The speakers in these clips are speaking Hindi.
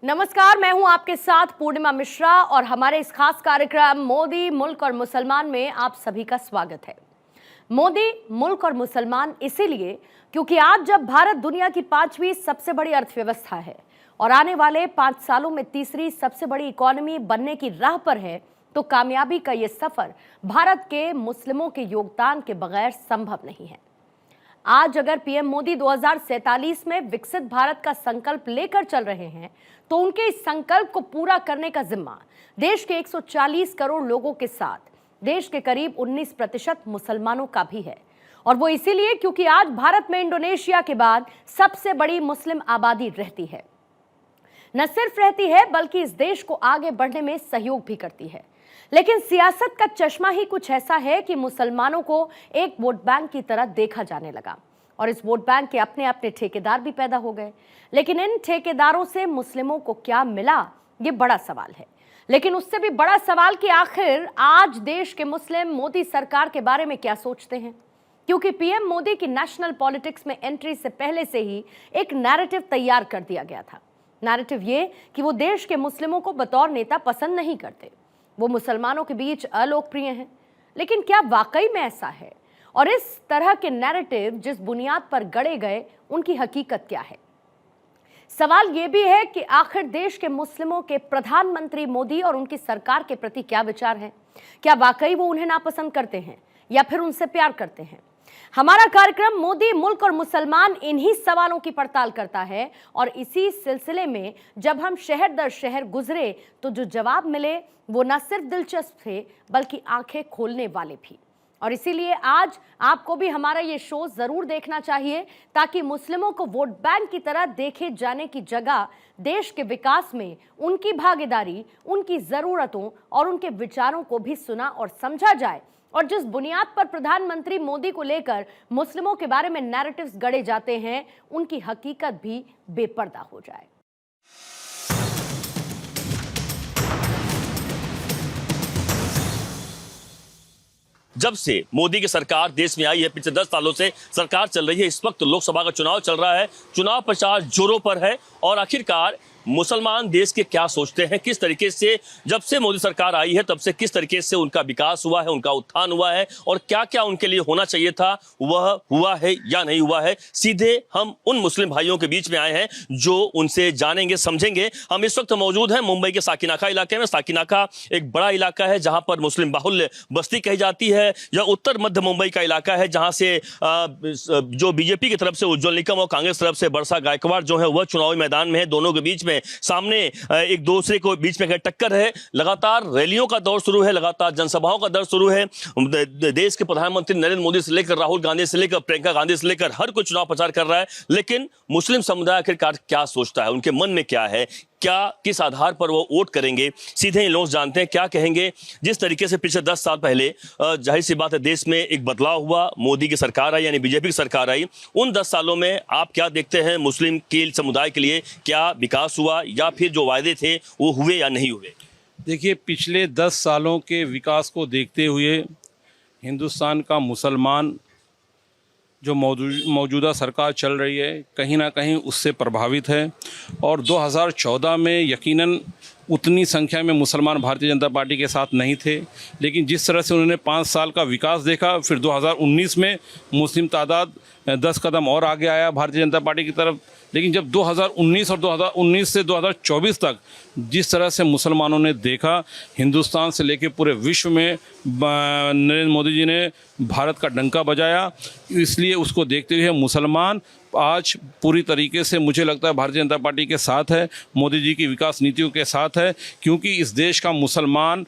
नमस्कार, मैं हूं आपके साथ पूर्णिमा मिश्रा और हमारे इस खास कार्यक्रम मोदी मुल्क और मुसलमान में आप सभी का स्वागत है। मोदी मुल्क और मुसलमान इसीलिए क्योंकि आज जब भारत दुनिया की 5वीं सबसे बड़ी अर्थव्यवस्था है और आने वाले 5 सालों में तीसरी सबसे बड़ी इकोनॉमी बनने की राह पर है, तो कामयाबी का ये सफर भारत के मुस्लिमों के योगदान के बगैर संभव नहीं है। आज अगर पीएम मोदी 2047 में विकसित भारत का संकल्प लेकर चल रहे हैं, तो उनके इस संकल्प को पूरा करने का जिम्मा देश के 140 करोड़ लोगों के साथ देश के करीब 19% मुसलमानों का भी है। और वो इसीलिए क्योंकि आज भारत में इंडोनेशिया के बाद सबसे बड़ी मुस्लिम आबादी रहती है। न सिर्फ रहती है बल्कि इस देश को आगे बढ़ने में सहयोग भी करती है। लेकिन सियासत का चश्मा ही कुछ ऐसा है कि मुसलमानों को एक वोट बैंक की तरह देखा जाने लगा और इस वोट बैंक के अपने अपने ठेकेदार भी पैदा हो गए। लेकिन इन ठेकेदारों से मुस्लिमों को क्या मिला, ये बड़ा सवाल है। लेकिन उससे भी बड़ा सवाल कि आखिर आज देश के मुस्लिम मोदी सरकार के बारे में क्या सोचते हैं, क्योंकि पीएम मोदी की नेशनल पॉलिटिक्स में एंट्री से पहले से ही एक नैरेटिव तैयार कर दिया गया था। नैरेटिव ये कि वो देश के मुस्लिमों को बतौर नेता पसंद नहीं करते, वो मुसलमानों के बीच अलोकप्रिय हैं। लेकिन क्या वाकई में ऐसा है? और इस तरह के नैरेटिव जिस बुनियाद पर गढ़े गए, उनकी हकीकत क्या है? सवाल यह भी है कि आखिर देश के मुस्लिमों के प्रधानमंत्री मोदी और उनकी सरकार के प्रति क्या विचार है? क्या वाकई वो उन्हें नापसंद करते हैं या फिर उनसे प्यार करते हैं? हमारा कार्यक्रम मोदी मुल्क और मुसलमान इन्हीं सवालों की पड़ताल करता है और इसी सिलसिले में जब हम शहर दर शहर गुजरे तो जो जवाब मिले वो न सिर्फ दिलचस्प थे बल्कि आंखें खोलने वाले भी। और इसीलिए आज आपको भी हमारा ये शो जरूर देखना चाहिए ताकि मुस्लिमों को वोट बैंक की तरह देखे जाने की जगह देश के विकास में उनकी भागीदारी, उनकी जरूरतों और उनके विचारों को भी सुना और समझा जाए। और जिस बुनियाद पर प्रधानमंत्री मोदी को लेकर मुस्लिमों के बारे में नैरेटिव्स गढ़े जाते हैं, उनकी हकीकत भी बेपर्दा हो जाए। जब से मोदी की सरकार देश में आई है, पिछले 10 सालों से सरकार चल रही है। इस वक्त लोकसभा का चुनाव चल रहा है, चुनाव प्रचार जोरों पर है और आखिरकार मुसलमान देश के क्या सोचते हैं, किस तरीके से जब से मोदी सरकार आई है तब से किस तरीके से उनका विकास हुआ है, उनका उत्थान हुआ है और क्या क्या उनके लिए होना चाहिए था वह हुआ है या नहीं हुआ है। सीधे हम उन मुस्लिम भाइयों के बीच में आए हैं जो उनसे जानेंगे, समझेंगे। हम इस वक्त मौजूद हैं मुंबई के साकिनाका इलाके में। साकिनाका एक बड़ा इलाका है जहां पर मुस्लिम बाहुल्य बस्ती कही जाती है। यह उत्तर मध्य मुंबई का इलाका है जहां से जो बीजेपी की तरफ से उज्ज्वल निकम और कांग्रेस तरफ से वर्षा गायकवाड़ जो है वह चुनावी मैदान में है। दोनों के बीच में सामने एक दूसरे को बीच में टक्कर है। लगातार रैलियों का दौर शुरू है, लगातार जनसभाओं का दौर शुरू है। देश के प्रधानमंत्री नरेंद्र मोदी से लेकर राहुल गांधी से लेकर प्रियंका गांधी से लेकर हर कोई चुनाव प्रचार कर रहा है। लेकिन मुस्लिम समुदाय आखिरकार क्या सोचता है, उनके मन में क्या है, क्या किस आधार पर वो वोट करेंगे, सीधे लोग जानते हैं क्या कहेंगे। जिस तरीके से पिछले 10 साल पहले जाहिर सी बात है देश में एक बदलाव हुआ, मोदी की सरकार आई यानी बीजेपी की सरकार आई। उन 10 सालों में आप क्या देखते हैं, मुस्लिम के समुदाय के लिए क्या विकास हुआ या फिर जो वायदे थे वो हुए या नहीं हुए? देखिए, पिछले 10 सालों के विकास को देखते हुए हिंदुस्तान का मुसलमान जो मौजूदा सरकार चल रही है कहीं ना कहीं उससे प्रभावित है। और 2014 में यकीनन उतनी संख्या में मुसलमान भारतीय जनता पार्टी के साथ नहीं थे, लेकिन जिस तरह से उन्होंने 5 साल का विकास देखा, फिर 2019 में मुस्लिम तादाद 10 कदम और आगे आया भारतीय जनता पार्टी की तरफ। लेकिन जब 2019 से 2024 तक जिस तरह से मुसलमानों ने देखा, हिंदुस्तान से लेकर पूरे विश्व में नरेंद्र मोदी जी ने भारत का डंका बजाया। इसलिए उसको देखते हुए मुसलमान आज पूरी तरीके से मुझे लगता है भारतीय जनता पार्टी के साथ है, मोदी जी की विकास नीतियों के साथ है, क्योंकि इस देश का मुसलमान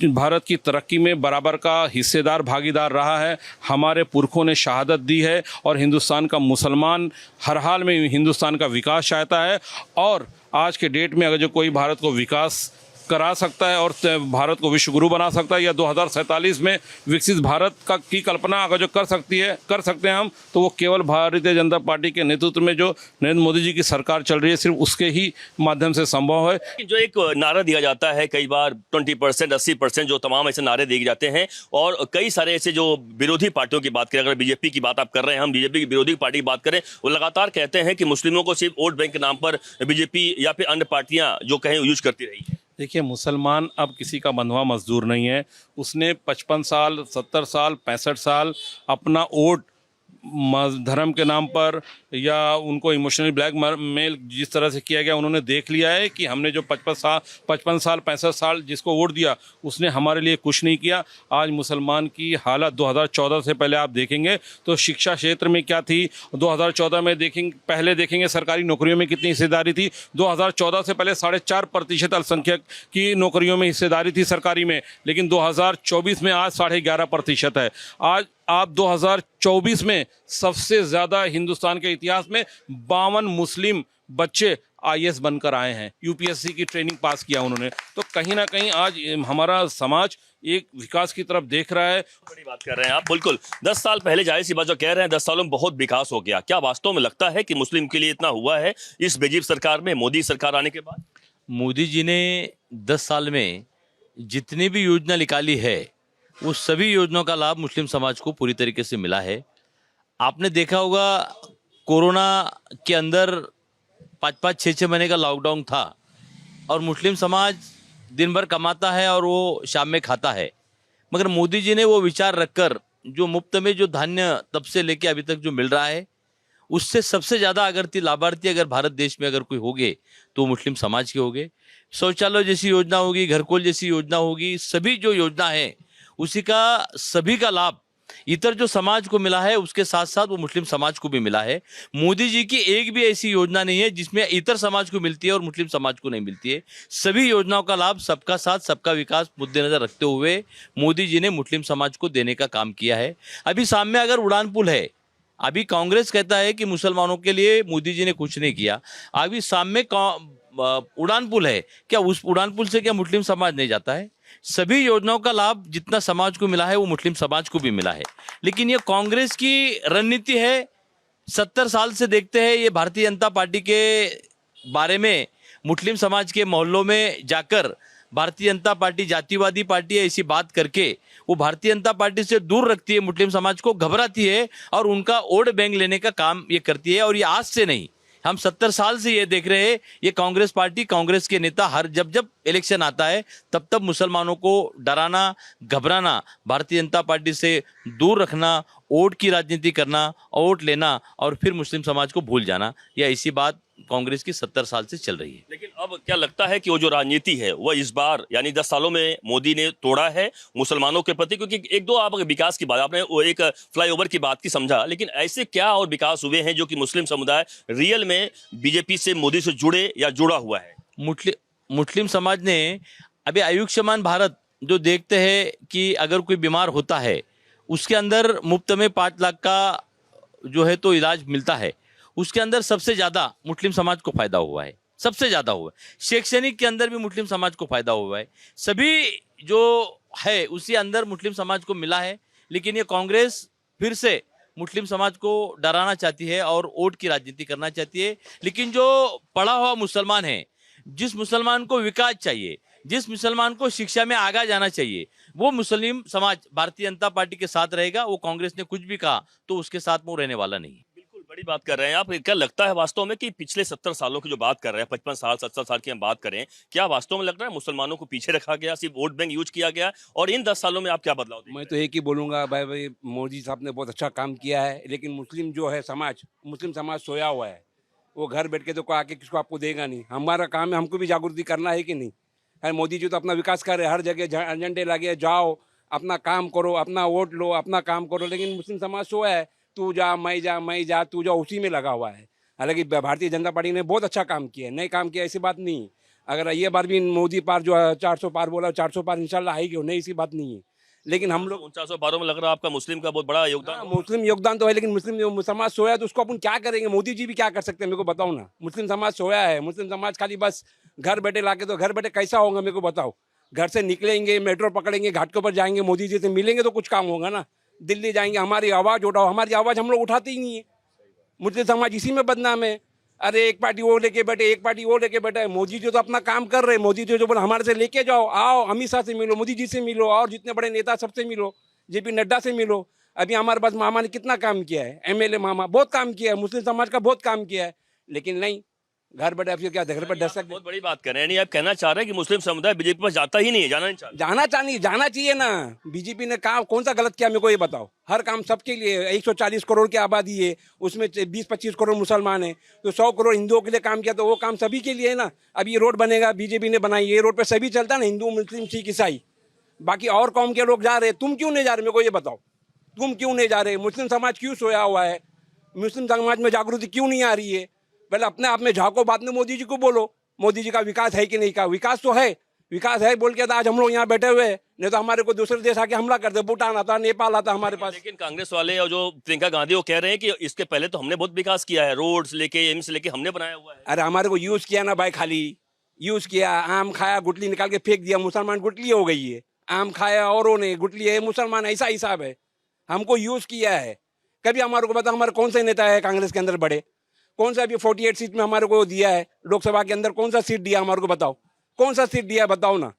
भारत की तरक्की में बराबर का हिस्सेदार भागीदार रहा है। हमारे पुरखों ने शहादत दी है और हिंदुस्तान का मुसलमान हर हाल में हिंदुस्तान का विकास चाहता है। और आज के डेट में अगर जो कोई भारत को विकास करा सकता है और भारत को विश्व गुरु बना सकता है, या 2047 में विकसित भारत का की कल्पना अगर जो कर सकते हैं हम, तो वो केवल भारतीय जनता पार्टी के नेतृत्व में जो नरेंद्र मोदी जी की सरकार चल रही है, सिर्फ उसके ही माध्यम से संभव है। जो एक नारा दिया जाता है कई बार 20%, 80%, जो तमाम ऐसे नारे दिए जाते हैं, और कई सारे ऐसे जो विरोधी पार्टियों की बात करें, अगर बीजेपी की बात आप कर रहे हैं, हम बीजेपी की विरोधी पार्टी की बात करें, वो लगातार कहते हैं कि मुस्लिमों को सिर्फ वोट बैंक के नाम पर बीजेपी या फिर अन्य पार्टियां जो कहें यूज करती रही है। देखिए, मुसलमान अब किसी का बंधुआ मजदूर नहीं है। उसने 55 साल, 70 साल, 65 साल अपना वोट धर्म के नाम पर या उनको इमोशनली ब्लैकमेल जिस तरह से किया गया, उन्होंने देख लिया है कि हमने जो 55 साल 65 साल जिसको वोट दिया उसने हमारे लिए कुछ नहीं किया। आज मुसलमान की हालत 2014 से पहले आप देखेंगे तो शिक्षा क्षेत्र में क्या थी, 2014 में पहले देखेंगे सरकारी नौकरियों में कितनी हिस्सेदारी थी। 2014 से पहले 4.5% अल्पसंख्यक की नौकरियों में हिस्सेदारी थी सरकारी में, लेकिन 2024 में आज 11.5% है। आज आप 2024 में सबसे ज़्यादा हिंदुस्तान के इतिहास में 52 मुस्लिम बच्चे आईएएस बनकर आए हैं, यूपीएससी की ट्रेनिंग पास किया उन्होंने। तो कहीं ना कहीं आज हमारा समाज एक विकास की तरफ देख रहा है। बड़ी बात कर रहे हैं आप, बिल्कुल 10 साल पहले जाहिर सी बात जो कह रहे हैं 10 सालों में बहुत विकास हो गया। क्या वास्तव में लगता है कि मुस्लिम के लिए इतना हुआ है इस बीजेपी सरकार में, मोदी सरकार आने के बाद? मोदी जी ने 10 साल में जितनी भी योजना निकाली है वो सभी योजनाओं का लाभ मुस्लिम समाज को पूरी तरीके से मिला है। आपने देखा होगा कोरोना के अंदर 5-5, 6-6 महीने का लॉकडाउन था और मुस्लिम समाज दिन भर कमाता है और वो शाम में खाता है, मगर मोदी जी ने वो विचार रखकर जो मुफ्त में जो धान्य तब से लेके अभी तक जो मिल रहा है उससे सबसे ज़्यादा लाभार्थी अगर भारत देश में अगर कोई होंगे तो मुस्लिम समाज के होंगे। शौचालय जैसी योजना होगी, घरकुल जैसी योजना होगी, सभी जो योजना है उसी का सभी का लाभ इतर जो समाज को मिला है उसके साथ साथ वो मुस्लिम समाज को भी मिला है। मोदी जी की एक भी ऐसी योजना नहीं है जिसमें इतर समाज को मिलती है और मुस्लिम समाज को नहीं मिलती है। सभी योजनाओं का लाभ सबका साथ सबका विकास मुद्देनजर रखते हुए मोदी जी ने मुस्लिम समाज को देने का काम किया है। अभी सामने अगर उड़ान पुल है, अभी कांग्रेस कहता है कि मुसलमानों के लिए मोदी जी ने कुछ नहीं किया। अभी सामने उड़ान पुल है, क्या उस उड़ान पुल से क्या मुस्लिम समाज नहीं जाता है? सभी योजनाओं का लाभ जितना समाज को मिला है वो मुस्लिम समाज को भी मिला है। लेकिन ये कांग्रेस की रणनीति है, 70 साल से देखते हैं ये भारतीय जनता पार्टी के बारे में मुस्लिम समाज के मोहल्लों में जाकर भारतीय जनता पार्टी जातिवादी पार्टी है ऐसी बात करके वो भारतीय जनता पार्टी से दूर रखती है, मुस्लिम समाज को घबराती है और उनका वोट बैंक लेने का काम ये करती है। और ये आज से नहीं, हम 70 साल से ये देख रहे हैं, ये कांग्रेस पार्टी, कांग्रेस के नेता हर जब इलेक्शन आता है तब मुसलमानों को डराना, घबराना, भारतीय जनता पार्टी से दूर रखना, वोट की राजनीति करना, वोट लेना और फिर मुस्लिम समाज को भूल जाना, यह ऐसी बात कांग्रेस की 70 साल से चल रही है। लेकिन अब क्या लगता है कि वो जो राजनीति है वह इस बार यानी 10 सालों में मोदी ने तोड़ा है मुसलमानों के प्रति? क्योंकि एक दो आप विकास की बात, आपने वो एक फ्लाईओवर की बात की समझा, लेकिन ऐसे क्या और विकास हुए हैं जो कि मुस्लिम समुदाय रियल में बीजेपी से, मोदी से जुड़े या जुड़ा हुआ है? मुस्लिम समाज ने अभी आयुष्मान भारत जो देखते हैं कि अगर कोई बीमार होता है उसके अंदर मुफ्त में 5 लाख का जो है तो इलाज मिलता है, उसके अंदर सबसे ज़्यादा मुस्लिम समाज को फायदा हुआ है, सबसे ज़्यादा हुआ है। शैक्षणिक के अंदर भी मुस्लिम समाज को फायदा हुआ है, सभी जो है उसी अंदर मुस्लिम समाज को मिला है। लेकिन ये कांग्रेस फिर से मुस्लिम समाज को डराना चाहती है और वोट की राजनीति करना चाहती है। लेकिन जो पढ़ा हुआ मुसलमान है, जिस मुसलमान को विकास चाहिए, जिस मुसलमान को शिक्षा में आगे जाना चाहिए, वो मुस्लिम समाज भारतीय जनता पार्टी के साथ रहेगा। वो कांग्रेस ने कुछ भी कहा तो उसके साथ वो रहने वाला नहीं। बिल्कुल बड़ी बात कर रहे हैं आप। क्या लगता है वास्तव में कि पिछले 70 सालों की जो बात कर रहे हैं, 55 साल 70 साल की हम बात करें, क्या वास्तव में लग रहा है मुसलमानों को पीछे रखा गया, सिर्फ वोट बैंक यूज किया गया? और इन 10 सालों में आप क्या बदलाव देख? मैं तो एक ही बोलूँगा भाई मोदी साहब ने बहुत अच्छा काम किया है, लेकिन मुस्लिम जो है समाज, मुस्लिम समाज सोया हुआ है। वो घर बैठ के तो कोई आके किसको आपको देगा नहीं। हमारा काम है, हमको भी जागृति करना है कि नहीं? है मोदी जी तो अपना विकास कर रहे हैं, हर जगह एजेंडे लगे, जाओ अपना काम करो, अपना वोट लो, अपना काम करो। लेकिन मुस्लिम समाज सोया है, तू जा मैं जा तू जा, उसी में लगा हुआ है। हालांकि भारतीय जनता पार्टी ने बहुत अच्छा काम किया है, नए काम किया, ऐसी बात नहीं। अगर ये बार भी मोदी पार जो 400 पार बोला, 400 पार इंशाल्लाह आएगी, नहीं ऐसी बात नहीं है। लेकिन हम लोग 49 पारों में लग रहा है आपका मुस्लिम का बहुत बड़ा योगदान। मुस्लिम योगदान तो है, लेकिन मुस्लिम समाज सोया तो उसको अपन क्या करेंगे? मोदी जी भी क्या कर सकते हैं, मेरे को बताओ ना। मुस्लिम समाज सोया है, मुस्लिम समाज खाली बस घर बैठे लाके, तो घर बैठे कैसा होगा मेरे को बताओ। घर से निकलेंगे, मेट्रो पकड़ेंगे, घाट के ऊपर जाएंगे, मोदी जी से मिलेंगे तो कुछ काम होगा ना। दिल्ली जाएंगे, हमारी आवाज़ उठाओ, हमारी आवाज़ हम लोग उठाते ही नहीं है। मुस्लिम समाज इसी में बदनाम है। अरे एक पार्टी वो लेके बैठे, एक पार्टी वो लेके बैठा है। मोदी जी तो अपना काम कर रहे हैं। मोदी जी जो बोले हमारे से लेके जाओ, आओ अमित शाह से मिलो, मोदी जी से मिलो, और जितने बड़े नेता सबसे मिलो, जेपी नड्डा से मिलो। अभी हमारे पास मामा ने कितना काम किया है, एमएलए मामा बहुत काम किया है, मुस्लिम समाज का बहुत काम किया है, लेकिन नहीं, घर बैठे फिर क्या घर पर डर सकते। बहुत बड़ी बात कर रहे हैं, यानी आप कहना चाह रहे हैं कि मुस्लिम समुदाय बीजेपी पर जाता ही नहीं है, जाना नहीं चाहता। जाना चाहिए ना। बीजेपी ने काम कौन सा गलत किया मेरे को ये बताओ। हर काम सबके लिए। 140 करोड़ की आबादी है, उसमें 20-25 करोड़ मुसलमान है, तो 100 करोड़ हिंदुओं के लिए काम किया, तो वो काम सभी के लिए है ना। अब ये रोड बनेगा, बीजेपी ने बनाई, ये रोड पे सभी चलता है ना, हिंदू मुस्लिम सिख ईसाई। बाकी और कौम के लोग जा रहे हैं, तुम क्यों नहीं जा रहे मेरे को ये बताओ। तुम क्यों नहीं जा रहे? मुस्लिम समाज क्यों सोया हुआ है? मुस्लिम समाज में जागृति क्यों नहीं आ रही है? पहले अपने आप में झांको, बाद में मोदी जी को बोलो मोदी जी का विकास है कि नहीं का। विकास तो है, विकास है बोल के तो आज हम लोग यहाँ बैठे हुए हैं, नहीं तो हमारे को दूसरे देश आके हमला करते। भूटान आता, नेपाल आता हमारे पास। लेकिन कांग्रेस वाले और जो प्रियंका गांधी वो कह रहे हैं कि इसके पहले तो हमने बहुत विकास किया है, रोड्स लेके एम्स लेके हमने बनाया हुआ है। अरे हमारे को यूज किया ना भाई, खाली यूज किया। आम खाया, गुटली निकाल के फेंक दिया, मुसलमान गुटली हो गई है। आम खाया औरों ने, गुटली है मुसलमान, ऐसा हिसाब है। हमको यूज किया है। कभी हमारे को बता, हमारे कौन से नेता है कांग्रेस के अंदर बड़े? कौन सा अभी 48 सीट में हमारे को दिया है? लोकसभा के अंदर कौन सा सीट दिया हमारे को बताओ? कौन सा सीट दिया बताओ ना।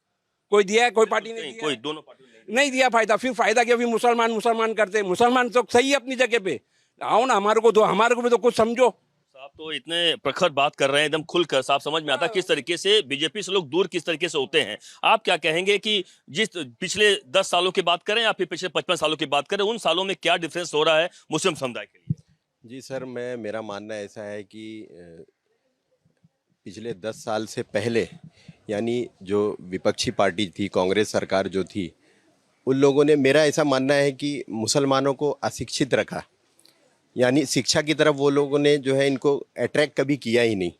कोई दिया है? कोई पार्टी ने दिया? कोई दोनों पार्टी नहीं दिया। फायदा फिर फायदा क्या? फिर मुसलमान मुसलमान करते हैं। मुसलमान तो सही है अपनी जगह पे, आओ ना हमारे को भी तो कुछ समझो। साहब तो इतने प्रखर बात कर रहे हैं, एकदम खुलकर, साफ समझ में आता है किस तरीके से बीजेपी से लोग दूर किस तरीके से होते हैं। आप क्या कहेंगे कि जिस पिछले 10 सालों की बात करें या फिर पिछले 55 सालों की बात करें, उन सालों में क्या डिफरेंस हो रहा है मुस्लिम समुदाय के लिए? जी सर, मेरा मानना ऐसा है कि पिछले 10 साल से पहले, यानी जो विपक्षी पार्टी थी, कांग्रेस सरकार जो थी, उन लोगों ने, मेरा ऐसा मानना है कि मुसलमानों को अशिक्षित रखा। यानी शिक्षा की तरफ वो लोगों ने जो है इनको अट्रैक्ट कभी किया ही नहीं,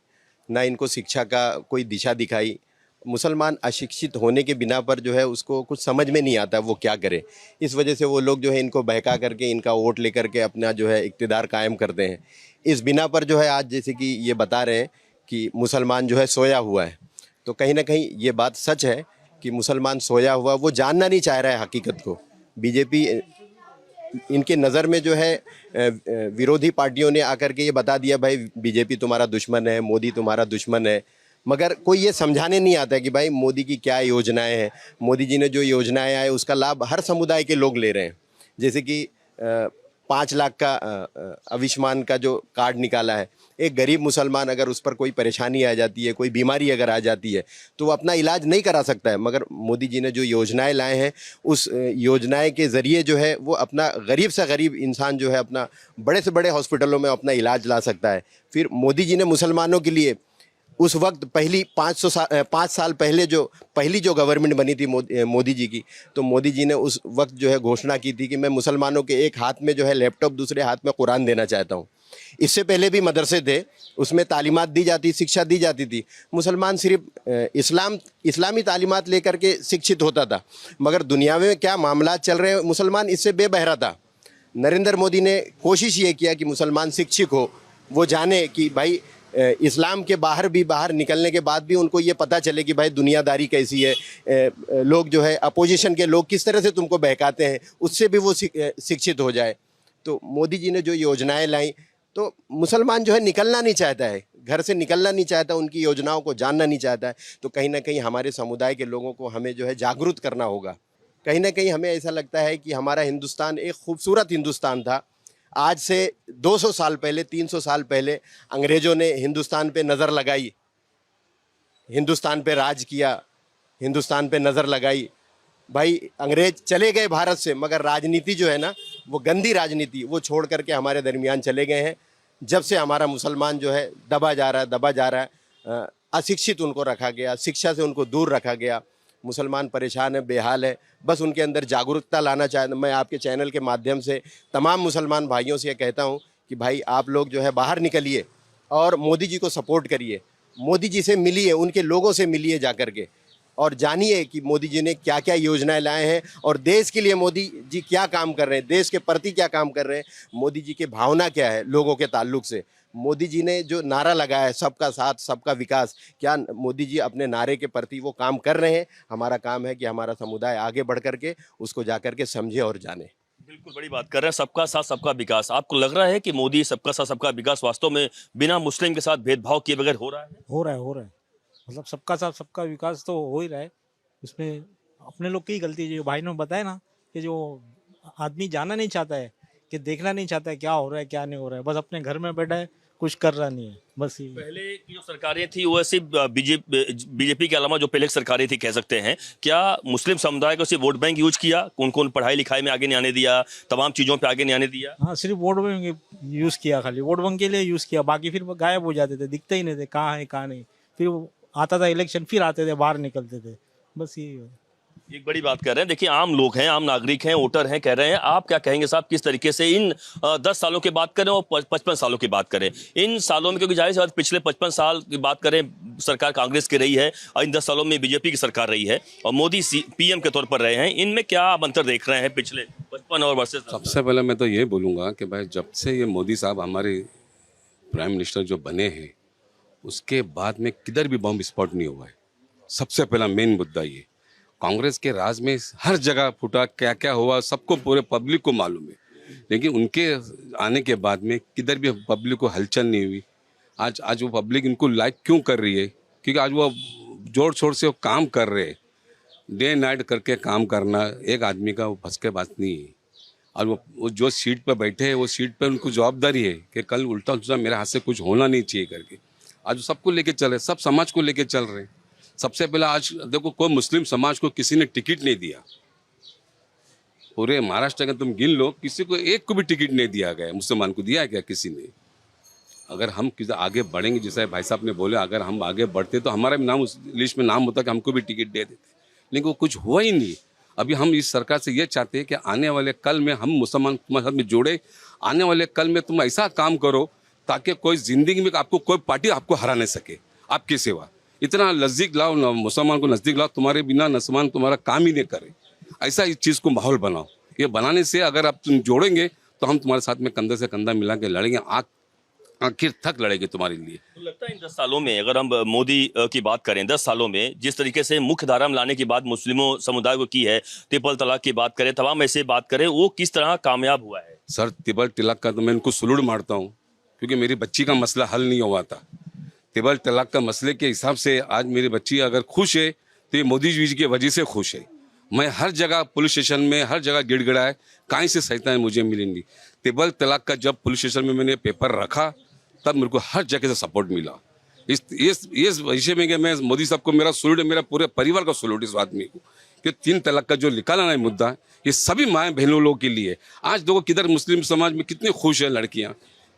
ना इनको शिक्षा का कोई दिशा दिखाई। मुसलमान अशिक्षित होने के बिना पर जो है उसको कुछ समझ में नहीं आता वो क्या करे। इस वजह से वो लोग जो है इनको बहका करके, इनका वोट लेकर के अपना जो है इक़्तिदार कायम करते हैं। इस बिना पर जो है आज जैसे कि ये बता रहे हैं कि मुसलमान जो है सोया हुआ है, तो कहीं ना कहीं ये बात सच है कि मुसलमान सोया हुआ, वो जानना नहीं चाह रहा है हकीकत को। बीजेपी इनके नज़र में जो है विरोधी पार्टियों ने आकर के ये बता दिया भाई बीजेपी तुम्हारा दुश्मन है, मोदी तुम्हारा दुश्मन है, मगर कोई ये समझाने नहीं आता है कि भाई मोदी की क्या योजनाएं हैं। मोदी जी ने जो योजनाएं आए उसका लाभ हर समुदाय के लोग ले रहे हैं। जैसे कि 5 लाख का आयुष्मान का जो कार्ड निकाला है, एक गरीब मुसलमान अगर उस पर कोई परेशानी आ जाती है, कोई बीमारी अगर आ जाती है, तो वो अपना इलाज नहीं करा सकता है, मगर मोदी जी ने जो योजनाएं लाए हैं उस योजनाएं के ज़रिए जो है वो अपना गरीब से गरीब इंसान जो है अपना बड़े से बड़े हॉस्पिटलों में अपना इलाज ला सकता है। फिर मोदी जी ने मुसलमानों के लिए उस वक्त पहली 5 साल पहले जो पहली जो गवर्नमेंट बनी थी मोदी जी की, तो मोदी जी ने उस वक्त जो है घोषणा की थी कि मैं मुसलमानों के एक हाथ में जो है लैपटॉप, दूसरे हाथ में कुरान देना चाहता हूँ। इससे पहले भी मदरसे थे, उसमें तालीमात दी जाती, शिक्षा दी जाती थी। मुसलमान सिर्फ इस्लामी तालीमात लेकर के शिक्षित होता था, मगर दुनिया में क्या मामला चल रहे हैं मुसलमान इससे बेबहरा था। नरेंद्र मोदी ने कोशिश ये किया कि मुसलमान शिक्षित हो, वो जाने कि भाई इस्लाम के बाहर निकलने के बाद भी उनको ये पता चले कि भाई दुनियादारी कैसी है, लोग जो है अपोजिशन के लोग किस तरह से तुमको बहकाते हैं, उससे भी वो शिक्षित हो जाए। तो मोदी जी ने जो योजनाएं लाई, तो मुसलमान जो है निकलना नहीं चाहता है, घर से निकलना नहीं चाहता, उनकी योजनाओं को जानना नहीं चाहता है। तो कहीं ना कहीं हमारे समुदाय के लोगों को हमें जो है जागरूक करना होगा। कहीं ना कहीं हमें ऐसा लगता है कि हमारा हिंदुस्तान एक खूबसूरत हिंदुस्तान था। आज से 200 साल पहले, 300 साल पहले अंग्रेज़ों ने हिंदुस्तान पे नज़र लगाई, हिंदुस्तान पे राज किया, हिंदुस्तान पे नज़र लगाई। भाई अंग्रेज चले गए भारत से, मगर राजनीति जो है ना, वो गंदी राजनीति वो छोड़ करके हमारे दरमियान चले गए हैं। जब से हमारा मुसलमान जो है दबा जा रहा है, अशिक्षित उनको रखा गया, शिक्षा से उनको दूर रखा गया। मुसलमान परेशान है, बेहाल है। बस उनके अंदर जागरूकता लाना चाहता। मैं आपके चैनल के माध्यम से तमाम मुसलमान भाइयों से ये कहता हूँ कि भाई आप लोग जो है बाहर निकलिए और मोदी जी को सपोर्ट करिए, मोदी जी से मिलिए, उनके लोगों से मिलिए जा कर के। और जानिए कि मोदी जी ने क्या क्या योजनाएं लाए हैं और देश के लिए मोदी जी क्या काम कर रहे हैं, देश के प्रति क्या काम कर रहे हैं, मोदी जी की भावना क्या है लोगों के ताल्लुक से। मोदी जी ने जो नारा लगाया है सबका साथ सबका विकास, क्या मोदी जी अपने नारे के प्रति वो काम कर रहे हैं? हमारा काम है कि हमारा समुदाय आगे बढ़ करके उसको जा करके समझे और जाने। बिल्कुल बड़ी बात कर रहे हैं, सबका साथ सबका विकास। आपको लग रहा है कि मोदी सबका साथ सबका विकास वास्तव में बिना मुस्लिम के साथ भेदभाव किए बगैर हो रहा है? हो रहा है मतलब सबका साथ सबका विकास तो हो ही रहा है। उसमें अपने लोग की ही गलती है, जो भाई ने बताया ना कि जो आदमी जाना नहीं चाहता है, कि देखना नहीं चाहता है क्या हो रहा है क्या नहीं हो रहा है, बस अपने घर में बैठा है, कुछ कर रहा नहीं है, बस ये। पहले की जो सरकारें थी वो सिर्फ बीजेपी के अलावा जो पहले की सरकारें थी कह सकते हैं, क्या मुस्लिम समुदाय को सिर्फ वोट बैंक यूज किया? उनको पढ़ाई लिखाई में आगे नहीं आने दिया, तमाम चीजों पे आगे नहीं आने दिया? हाँ, सिर्फ वोट बैंक यूज किया, खाली वोट बैंक के लिए यूज किया, बाकी फिर वो गायब हो जाते थे, दिखते ही नहीं थे कहाँ है कहाँ नहीं। फिर वो आता था इलेक्शन, फिर आते थे, बाहर निकलते थे, बस यही है। एक बड़ी बात कर रहे हैं, देखिए आम लोग हैं, आम नागरिक हैं, वोटर हैं, कह रहे हैं, आप क्या कहेंगे साहब, किस तरीके से इन 10 सालों की बात करें और 55 सालों की बात करें, इन सालों में, क्योंकि जाहिर सी बात पिछले 55 साल की बात करें सरकार कांग्रेस की रही है और इन 10 सालों में बीजेपी की सरकार रही है और मोदी पीएम के तौर पर रहे हैं, इनमें क्या आप अंतर देख रहे हैं पिछले 55 और वर्सेस? सबसे पहले मैं तो ये बोलूँगा कि भाई जब से ये मोदी साहब हमारे प्राइम मिनिस्टर जो बने हैं उसके बाद में किधर भी बम विस्फोट नहीं हुआ है। सबसे पहला मेन मुद्दा ये, कांग्रेस के राज में हर जगह फूटा, क्या क्या हुआ सबको पूरे पब्लिक को मालूम है, लेकिन उनके आने के बाद में किधर भी पब्लिक को हलचल नहीं हुई। आज वो पब्लिक इनको लाइक क्यों कर रही है? क्योंकि आज वो जोर शोर से वो काम कर रहे हैं, डे नाइट करके काम करना एक आदमी का वो बस के बात नहीं है। और वो जो सीट पर बैठे हैं वो सीट पर उनको जवाबदारी है कि कल उल्टा उल्टा मेरे हाथ से कुछ होना नहीं चाहिए करके। आज वो सबको लेके चल रहे, सब समाज को लेके चल रहे हैं। सबसे पहले आज देखो, कोई मुस्लिम समाज को किसी ने टिकट नहीं दिया, पूरे महाराष्ट्र का तुम गिन लो, किसी को एक को भी टिकट नहीं दिया गया। मुसलमान को दिया क्या किसी ने? अगर हम किसी आगे बढ़ेंगे, जैसा भाई साहब ने बोले, अगर हम आगे बढ़ते तो हमारा भी नाम उस लिस्ट में नाम होता कि हमको भी टिकट दे देते, लेकिन वो कुछ हुआ ही नहीं। अभी हम इस सरकार से ये चाहते हैं कि आने वाले कल में हम मुसलमान तुम्हारे साथ में जोड़े, आने वाले कल में तुम ऐसा काम करो ताकि कोई जिंदगी में आपको कोई पार्टी आपको हरा नहीं सके। आपकी सेवा इतना नज़दीक लाओ, मुसलमान को नज़दीक लाओ, तुम्हारे बिना मुसलमान तुम्हारा काम ही नहीं करे, ऐसा इस चीज़ को माहौल बनाओ। ये बनाने से अगर आप तुम जोड़ेंगे तो हम तुम्हारे साथ में कंधे से कंधा मिला के लड़ेंगे, आखिर तक लड़ेंगे तुम्हारे लिए। तो लगता है इन 10 सालों में, अगर हम मोदी की बात करें, 10 सालों में जिस तरीके से मुख्य धारा में लाने की बात मुस्लिमों समुदाय को की है, ट्रिपल तलाक की बात करें, तमाम ऐसे बात करें, वो किस तरह कामयाब हुआ है? सर, ट्रिपल तलाक का तो मैं इनको सलूट मारता हूँ, क्योंकि मेरी बच्ची का मसला हल नहीं हुआ था। ट्रिपल तलाक का मसले के हिसाब से आज मेरी बच्ची अगर खुश है तो ये मोदी जी की वजह से खुश है। मैं हर जगह पुलिस स्टेशन में हर जगह गिड़गिड़ाए, कहीं से सहायता मुझे मिलेंगी। ट्रिपल तलाक का जब पुलिस स्टेशन में मैंने पेपर रखा तब मेरे को हर जगह से सपोर्ट मिला। इस विषय में कि मैं मोदी साहब को मेरा सलूट है, मेरा पूरे परिवार का सलूट इस आदमी को, कि 3 तलाक का जो निकाला ना मुद्दा, ये सभी माएँ बहनों लोगों के लिए। आज देखो किधर मुस्लिम समाज में कितनी खुश है लड़कियाँ,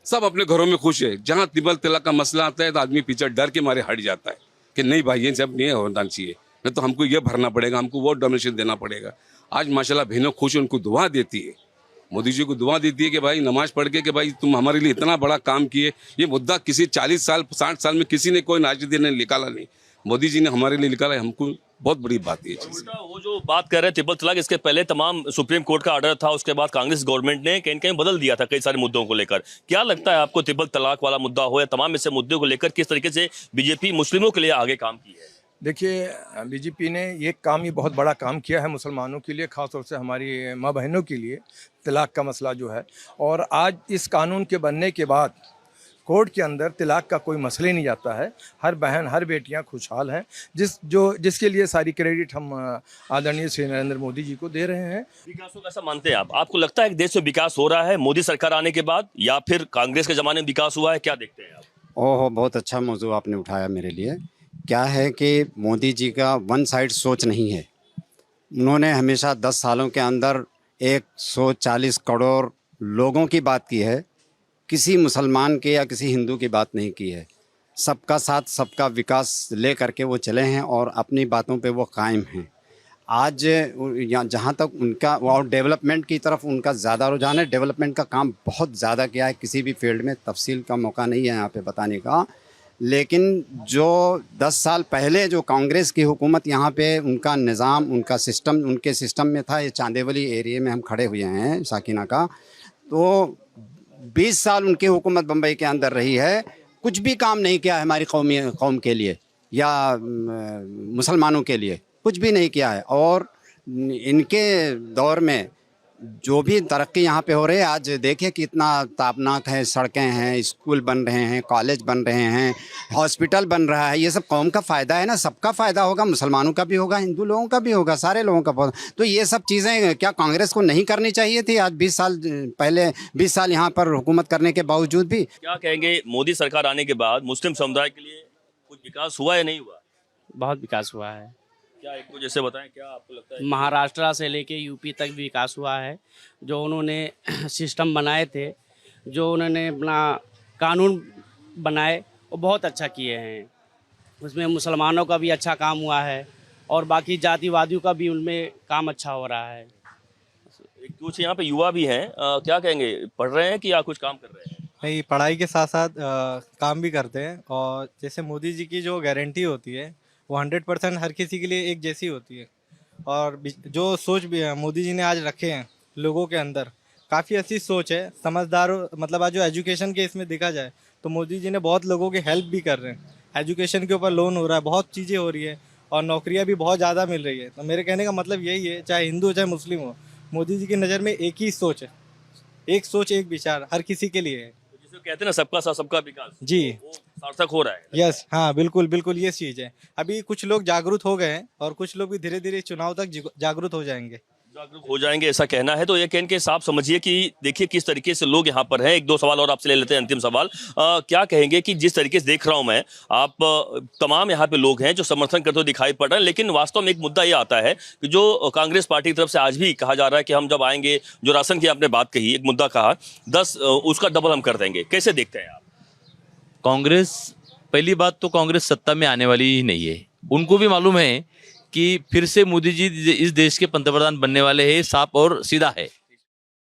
सब अपने घरों में खुश है। जहाँ ट्रिपल तलाक का मसला आता है तो आदमी पीछे डर के मारे हट जाता है कि नहीं भाई ये सब नहीं होना चाहिए, नहीं तो हमको ये भरना पड़ेगा, हमको वो डोनेशन देना पड़ेगा। आज माशाल्लाह बहनों खुश है, उनको दुआ देती है, मोदी जी को दुआ देती है कि भाई नमाज पढ़ के कि भाई तुम हमारे लिए इतना बड़ा काम किए। ये मुद्दा किसी 40 साल 60 साल में किसी ने कोई नाजिद ने निकाला नहीं, मोदी जी ने हमारे लिए निकाला है। हमको बहुत बड़ी बात है चीज़। वो जो बात कर रहे हैं ट्रिपल तलाक, इसके पहले तमाम सुप्रीम कोर्ट का ऑर्डर था, उसके बाद कांग्रेस गवर्नमेंट ने कहीं कहीं बदल दिया था कई सारे मुद्दों को लेकर। क्या लगता है आपको, ट्रिपल तलाक वाला मुद्दा हो या तमाम ऐसे मुद्दों को लेकर किस तरीके से बीजेपी मुस्लिमों के लिए आगे काम की है? देखिए, बीजेपी ने ये बहुत बड़ा काम किया है मुसलमानों के लिए, ख़ासतौर से हमारी माँ बहनों के लिए, तलाक का मसला जो है। और आज इस कानून के बनने के बाद कोर्ट के अंदर तलाक का कोई मसला ही नहीं जाता है। हर बहन हर बेटियां खुशहाल हैं, जिसके लिए सारी क्रेडिट हम आदरणीय श्री नरेंद्र मोदी जी को दे रहे हैं। विकास को कैसा मानते हैं आप? आपको लगता है कि देश में विकास हो रहा है मोदी सरकार आने के बाद, या फिर कांग्रेस के ज़माने में विकास हुआ है? क्या देखते हैं आप? ओहो, बहुत अच्छा मौजू आपने उठाया मेरे लिए। क्या है कि मोदी जी का वन साइड सोच नहीं है। उन्होंने हमेशा 10 सालों के अंदर 140 करोड़ लोगों की बात की है, किसी मुसलमान के या किसी हिंदू की बात नहीं की है। सबका साथ सबका विकास ले करके वो चले हैं और अपनी बातों पे वो कायम हैं। आज जहाँ तक उनका और डेवलपमेंट की तरफ उनका ज़्यादा रुझान है, डेवलपमेंट का काम बहुत ज़्यादा किया है। किसी भी फील्ड में तफसील का मौका नहीं है यहाँ पे बताने का, लेकिन जो 10 साल पहले जो कांग्रेस की हुकूमत यहाँ पे उनका निज़ाम, उनका सिस्टम, उनके सिस्टम में था। ये चांदेवली एरिया में हम खड़े हुए हैं साकिना का, तो 20 साल उनकी हुकूमत बम्बई के अंदर रही है, कुछ भी काम नहीं किया है हमारी कौम के लिए या मुसलमानों के लिए, कुछ भी नहीं किया है। और इनके दौर में जो भी तरक्की यहाँ पे हो रही है, आज देखिए कितना तापनाक है, सड़कें हैं, स्कूल बन रहे हैं, कॉलेज बन रहे हैं, हॉस्पिटल बन रहा है। ये सब कौम का फ़ायदा है ना, सबका फ़ायदा होगा, मुसलमानों का भी होगा, हिंदू लोगों का भी होगा, सारे लोगों का। तो ये सब चीज़ें क्या कांग्रेस को नहीं करनी चाहिए थी? आज 20 साल पहले 20 साल यहाँ पर हुकूमत करने के बावजूद भी। क्या कहेंगे, मोदी सरकार आने के बाद मुस्लिम समुदाय के लिए कुछ विकास हुआ या नहीं हुआ? बहुत विकास हुआ है। क्या एक कुछ ऐसे बताएं, क्या आपको लगता है? महाराष्ट्र से लेके यूपी तक विकास हुआ है। जो उन्होंने सिस्टम बनाए थे, जो उन्होंने अपना कानून बनाए, वो बहुत अच्छा किए हैं। उसमें मुसलमानों का भी अच्छा काम हुआ है और बाकी जातिवादियों का भी उनमें काम अच्छा हो रहा है। कुछ यहाँ पे युवा भी हैं, क्या कहेंगे, पढ़ रहे हैं कि या कुछ काम कर रहे हैं? नहीं, पढ़ाई के साथ साथ काम भी करते हैं। और जैसे मोदी जी की जो गारंटी होती है वो 100% हर किसी के लिए एक जैसी होती है। और जो सोच भी मोदी जी ने आज रखे हैं लोगों के अंदर, काफ़ी अच्छी सोच है, समझदार। मतलब आज जो एजुकेशन के इसमें देखा जाए तो मोदी जी ने बहुत लोगों की हेल्प भी कर रहे हैं। एजुकेशन के ऊपर लोन हो रहा है, बहुत चीज़ें हो रही है और नौकरियां भी बहुत ज़्यादा मिल रही है। तो मेरे कहने का मतलब यही है, चाहे हिंदू हो चाहे मुस्लिम हो, मोदी जी की नज़र में एक ही सोच है, एक सोच एक विचार हर किसी के लिए है। जिसे कहते हैं ना सबका साथ सबका विकास, जी, वो सार्थक हो रहा है। यस, हाँ, बिल्कुल बिल्कुल ये चीज़ है। अभी कुछ लोग जागरूक हो गए हैं और कुछ लोग भी धीरे धीरे चुनाव तक जागरूक हो जाएंगे, जागरूक हो जाएंगे, ऐसा कहना है। तो ये कहने के साफ समझिए कि देखिए किस तरीके से लोग यहाँ पर हैं। एक दो सवाल और आपसे ले लेते हैं, अंतिम सवाल। क्या कहेंगे कि जिस तरीके से देख रहा हूं मैं, आप तमाम यहाँ पे लोग हैं जो समर्थन करते हुए दिखाई पड़ रहे हैं, लेकिन वास्तव में एक मुद्दा ये आता है कि जो कांग्रेस पार्टी की तरफ से आज भी कहा जा रहा है कि हम जब आएंगे, जो राशन की आपने बात कही, एक मुद्दा कहा 10 उसका डबल हम कर देंगे, कैसे देखते हैं आप? कांग्रेस, पहली बात तो कांग्रेस सत्ता में आने वाली ही नहीं है। उनको भी मालूम है कि फिर से मोदी जी इस देश के पंतप्रधान बनने वाले हैं, साफ और सीधा है।